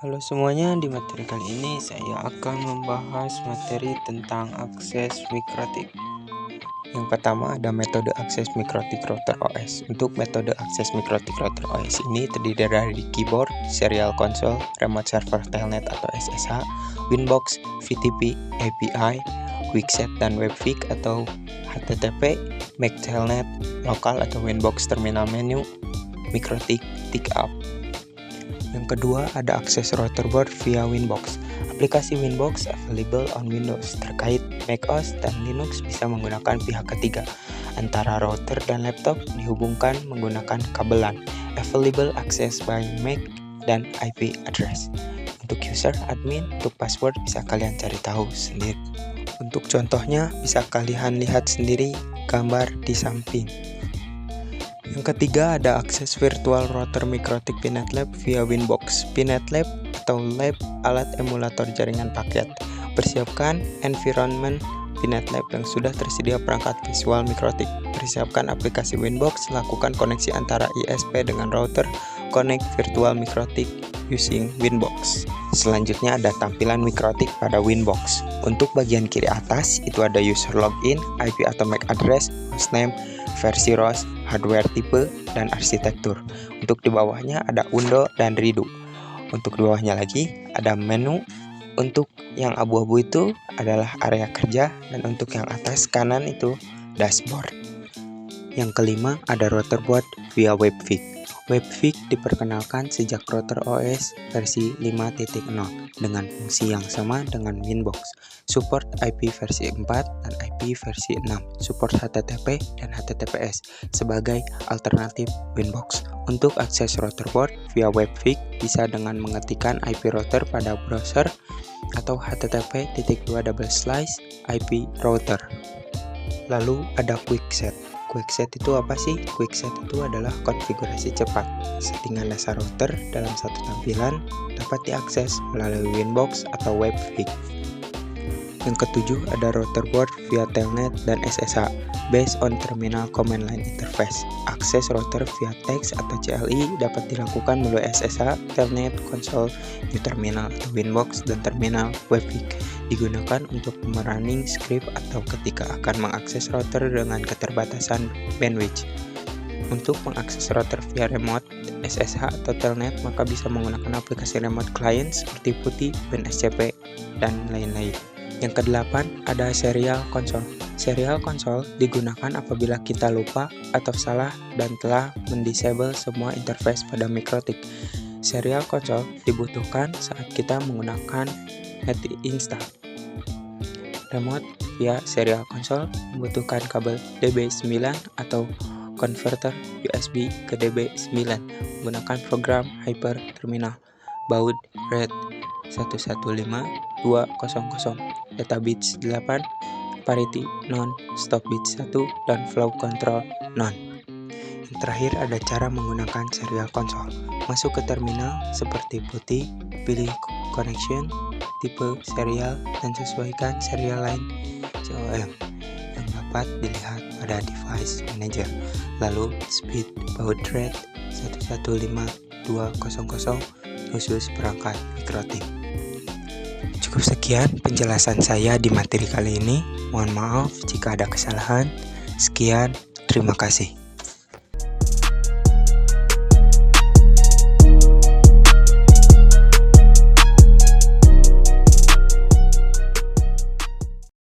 Halo semuanya, di materi kali ini saya akan membahas materi tentang akses mikrotik. Yang pertama ada metode akses mikrotik router OS. Untuk metode akses mikrotik router OS ini terdiri dari keyboard, serial console, remote server telnet atau SSH, Winbox, VTP, API, Quickset dan Webfig atau HTTP, MAC telnet, lokal atau Winbox terminal menu, mikrotik, TICAP. Yang kedua ada akses router board via Winbox. Aplikasi Winbox available on Windows. Terkait macOS dan Linux bisa menggunakan pihak ketiga. Antara router dan laptop dihubungkan menggunakan kabelan. Available access by MAC dan IP address. Untuk user admin, untuk password bisa kalian cari tahu sendiri. Untuk contohnya bisa kalian lihat sendiri gambar di samping. Yang ketiga ada akses virtual router mikrotik PNetLab via Winbox. PNetLab atau lab alat emulator jaringan paket. Persiapkan environment PNetLab yang sudah tersedia perangkat visual mikrotik. Persiapkan aplikasi Winbox, lakukan koneksi antara ISP dengan router, connect virtual mikrotik using Winbox. Selanjutnya ada tampilan mikrotik pada Winbox. Untuk bagian kiri atas itu ada user login, IP atau MAC address, hostname, versi ROS, hardware tipe, dan arsitektur. Untuk di bawahnya ada undo dan redo. Untuk di bawahnya lagi ada menu. Untuk yang abu-abu itu adalah area kerja, dan untuk yang atas kanan itu dashboard. Yang kelima ada router board via Webfig. Webfig diperkenalkan sejak router OS versi 5.0 dengan fungsi yang sama dengan Winbox. Support IP versi 4 dan IP versi 6. Support HTTP dan HTTPS sebagai alternatif Winbox. Untuk akses router board via Webfig bisa dengan mengetikkan IP router pada browser atau http://IP router. Lalu ada Quickset. Quickset itu apa sih? Quickset itu adalah konfigurasi cepat. Settingan dasar router dalam satu tampilan dapat diakses melalui Winbox atau Webfig. Yang ketujuh ada router board via telnet dan SSH based on terminal command line interface. Akses router via text atau CLI dapat dilakukan melalui SSH, telnet, konsol, new terminal atau Winbox dan terminal Webfig. Digunakan untuk merunning script atau ketika akan mengakses router dengan keterbatasan bandwidth. Untuk mengakses router via remote, SSH atau telnet maka bisa menggunakan aplikasi remote client seperti PuTTY, WinSCP, dan lain-lain. Yang kedelapan ada serial console. Serial console digunakan apabila kita lupa atau salah dan telah mendisable semua interface pada mikrotik. Serial console dibutuhkan saat kita menggunakan NetInstall. Remote via serial console membutuhkan kabel DB9 atau converter USB ke DB9 menggunakan program Hyper Terminal baud rate 115.200, data bits 8, parity non, stop bits 1, dan flow control non. Yang terakhir ada cara menggunakan serial console. Masuk ke terminal seperti PuTTY, pilih connection, tipe serial, dan sesuaikan serial line COM yang dapat dilihat pada device manager. Lalu speed baud rate 115.200 khusus perangkat mikrotik. Cukup sekian penjelasan saya di materi kali ini. Mohon maaf jika ada kesalahan. Sekian, terima kasih.